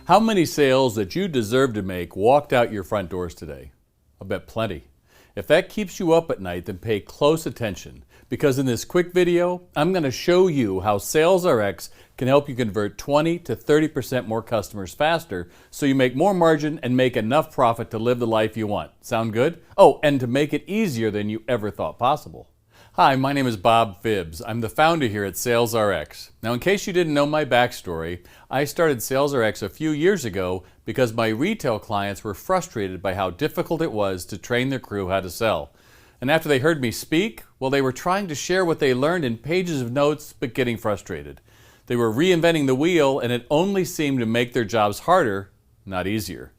How many sales that you deserve to make walked out your front doors today? I bet plenty. If that keeps you up at night, then pay close attention, because in this quick video, I'm going to show you how SalesRX can help you convert 20 to 30% more customers faster so you make more margin and make enough profit to live the life you want. Sound good? Oh, and to make it easier than you ever thought possible. Hi, my name is Bob Phibbs. I'm the founder here at SalesRX. Now, in case you didn't know my backstory, I started SalesRX a few years ago because my retail clients were frustrated by how difficult it was to train their crew how to sell. And after they heard me speak, well, they were trying to share what they learned in pages of notes, but getting frustrated. They were reinventing the wheel, and it only seemed to make their jobs harder, not easier.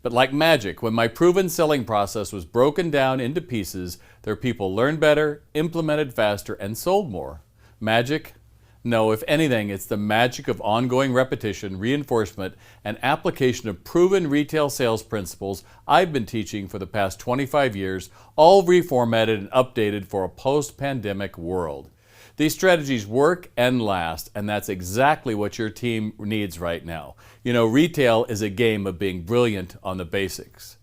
But like magic, when my proven selling process was broken down into pieces, their people learned better, implemented faster, and sold more. Magic? No, if anything, it's the magic of ongoing repetition, reinforcement, and application of proven retail sales principles I've been teaching for the past 25 years, all reformatted and updated for a post-pandemic world. These strategies work and last, and that's exactly what your team needs right now. You know, retail is a game of being brilliant on the basics.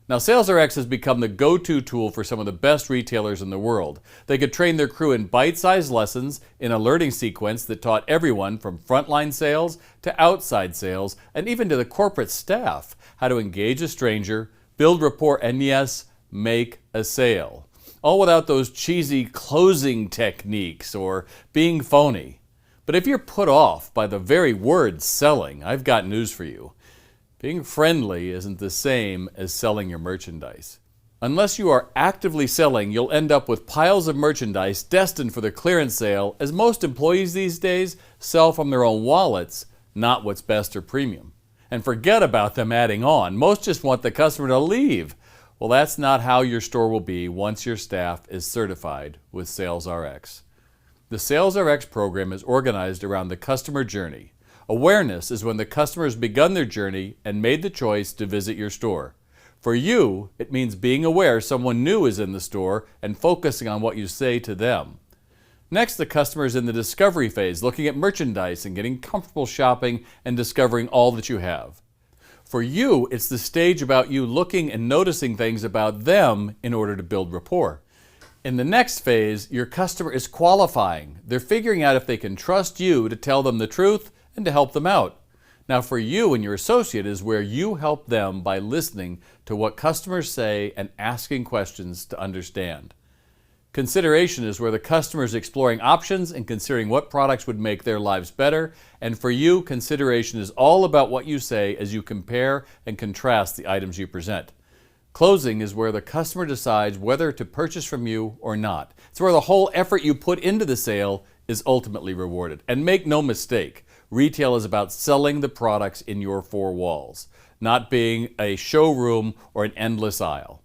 Now, SalesRX has become the go-to tool for some of the best retailers in the world. They could train their crew in bite-sized lessons in a learning sequence that taught everyone from frontline sales to outside sales and even to the corporate staff how to engage a stranger, build rapport, and yes, make a sale. All without those cheesy closing techniques or being phony. But if you're put off by the very word selling, I've got news for you. Being friendly isn't the same as selling your merchandise. Unless you are actively selling, you'll end up with piles of merchandise destined for the clearance sale, as most employees these days sell from their own wallets, not what's best or premium. And forget about them adding on. Most just want the customer to leave. Well, that's not how your store will be once your staff is certified with SalesRX. The SalesRX program is organized around the customer journey. Awareness is when the customer has begun their journey and made the choice to visit your store. For you, it means being aware someone new is in the store and focusing on what you say to them. Next, the customer is in the discovery phase, looking at merchandise and getting comfortable shopping and discovering all that you have. For you, it's the stage about you looking and noticing things about them in order to build rapport. In the next phase, your customer is qualifying. They're figuring out if they can trust you to tell them the truth and to help them out. Now, for you and your associate is where you help them by listening to what customers say and asking questions to understand. Consideration is where the customer is exploring options and considering what products would make their lives better. And for you, consideration is all about what you say as you compare and contrast the items you present. Closing is where the customer decides whether to purchase from you or not. It's where the whole effort you put into the sale is ultimately rewarded. And make no mistake, retail is about selling the products in your four walls, not being a showroom or an endless aisle.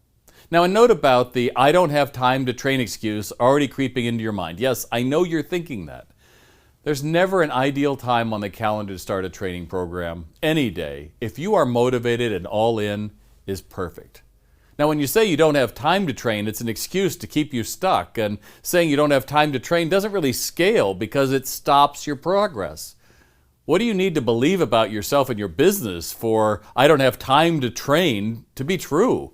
Now, a note about the "I don't have time to train" excuse already creeping into your mind. Yes, I know you're thinking that. There's never an ideal time on the calendar to start a training program. Any day, if you are motivated and all in, is perfect. Now, when you say you don't have time to train, it's an excuse to keep you stuck, and saying you don't have time to train doesn't really scale because it stops your progress. What do you need to believe about yourself and your business for "I don't have time to train" to be true?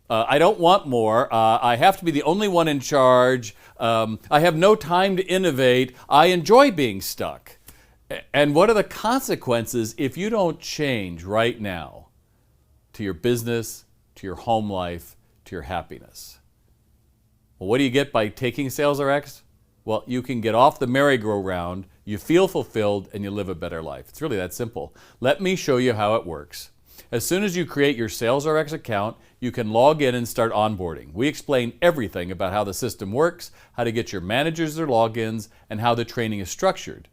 I don't want more. I have to be the only one in charge. I have no time to innovate. I enjoy being stuck. And what are the consequences if you don't change right now to your business, to your home life, to your happiness? Well, what do you get by taking SalesRX? Well, you can get off the merry-go-round, you feel fulfilled, and you live a better life. It's really that simple. Let me show you how it works. As soon as you create your SalesRX account, you can log in and start onboarding. We explain everything about how the system works, how to get your managers their logins, and how the training is structured.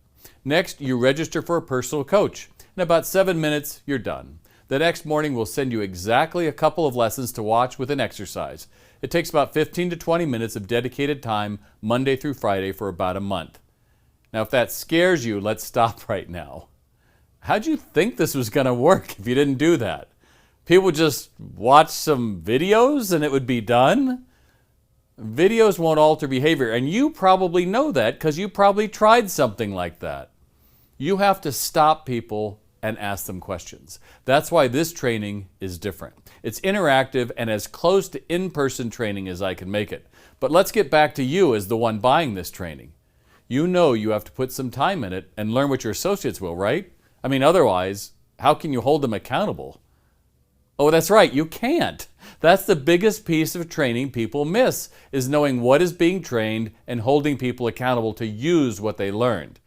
Next, you register for a personal coach. In about 7 minutes, you're done. The next morning, we'll send you exactly a couple of lessons to watch with an exercise. It takes about 15 to 20 minutes of dedicated time, Monday through Friday, for about a month. Now, if that scares you, let's stop right now. How'd you think this was going to work if you didn't do that? People would just watch some videos and it would be done? Videos won't alter behavior, and you probably know that because you probably tried something like that. You have to stop people and ask them questions. That's why this training is different. It's interactive and as close to in-person training as I can make it. But let's get back to you as the one buying this training. You know you have to put some time in it and learn what your associates will, right? I mean, otherwise, how can you hold them accountable? Oh, that's right, you can't. That's the biggest piece of training people miss, is knowing what is being trained and holding people accountable to use what they learned.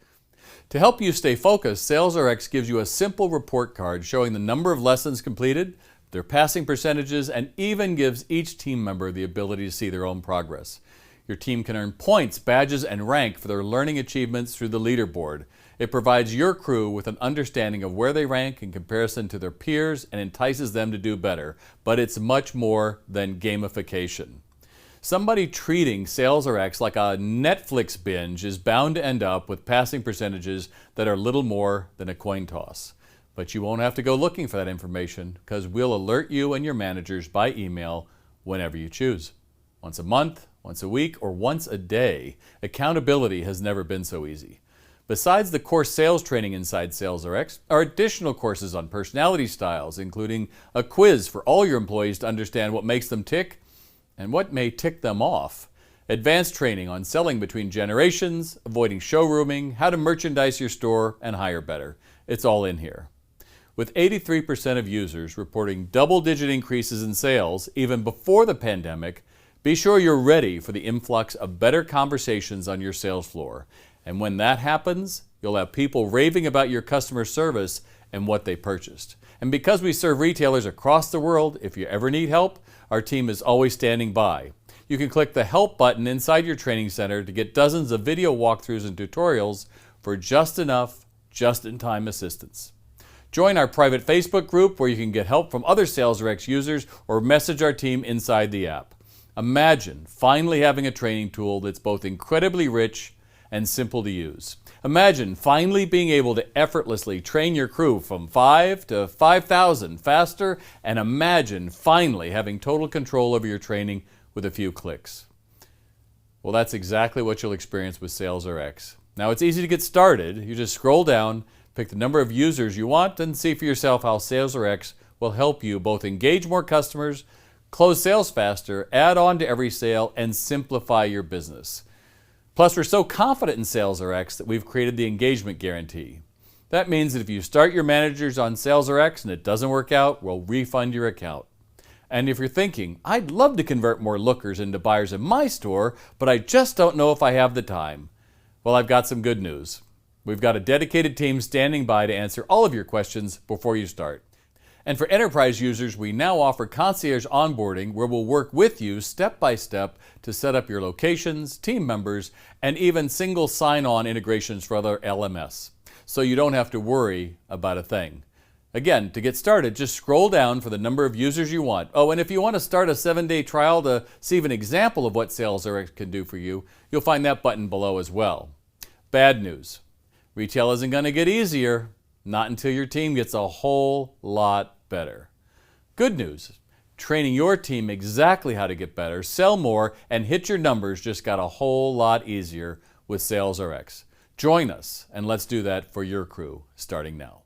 To help you stay focused, SalesRX gives you a simple report card showing the number of lessons completed, their passing percentages, and even gives each team member the ability to see their own progress. Your team can earn points, badges, and rank for their learning achievements through the leaderboard. It provides your crew with an understanding of where they rank in comparison to their peers and entices them to do better. But it's much more than gamification. Somebody treating SalesRX like a Netflix binge is bound to end up with passing percentages that are little more than a coin toss. But you won't have to go looking for that information because we'll alert you and your managers by email whenever you choose. Once a month, once a week, or once a day. Accountability has never been so easy. Besides the core sales training inside SalesRX are additional courses on personality styles, including a quiz for all your employees to understand what makes them tick and what may tick them off. Advanced training on selling between generations, avoiding showrooming, how to merchandise your store, and hire better. It's all in here. With 83% of users reporting double-digit increases in sales even before the pandemic, be sure you're ready for the influx of better conversations on your sales floor. And when that happens, you'll have people raving about your customer service and what they purchased. And because we serve retailers across the world, if you ever need help, our team is always standing by. You can click the Help button inside your training center to get dozens of video walkthroughs and tutorials for just enough, just-in-time assistance. Join our private Facebook group where you can get help from other SalesRX users or message our team inside the app. Imagine finally having a training tool that's both incredibly rich and simple to use. Imagine finally being able to effortlessly train your crew from 5 to 5,000 faster, and imagine finally having total control over your training with a few clicks. Well, that's exactly what you'll experience with SalesRX. Now, it's easy to get started. You just scroll down, pick the number of users you want, and see for yourself how SalesRX will help you both engage more customers, close sales faster, add on to every sale, and simplify your business. Plus, we're so confident in SalesRX that we've created the engagement guarantee. That means that if you start your managers on SalesRX and it doesn't work out, we'll refund your account. And if you're thinking, I'd love to convert more lookers into buyers in my store, but I just don't know if I have the time. Well, I've got some good news. We've got a dedicated team standing by to answer all of your questions before you start. And for enterprise users, we now offer concierge onboarding where we'll work with you step by step to set up your locations, team members, and even single sign-on integrations for other LMS. So you don't have to worry about a thing. Again, to get started, just scroll down for the number of users you want. Oh, and if you want to start a 7-day trial to see an example of what SalesRX can do for you, you'll find that button below as well. Bad news. Retail isn't going to get easier, not until your team gets a whole lot better. Good news. Training your team exactly how to get better, sell more, and hit your numbers just got a whole lot easier with SalesRX. Join us, and let's do that for your crew starting now.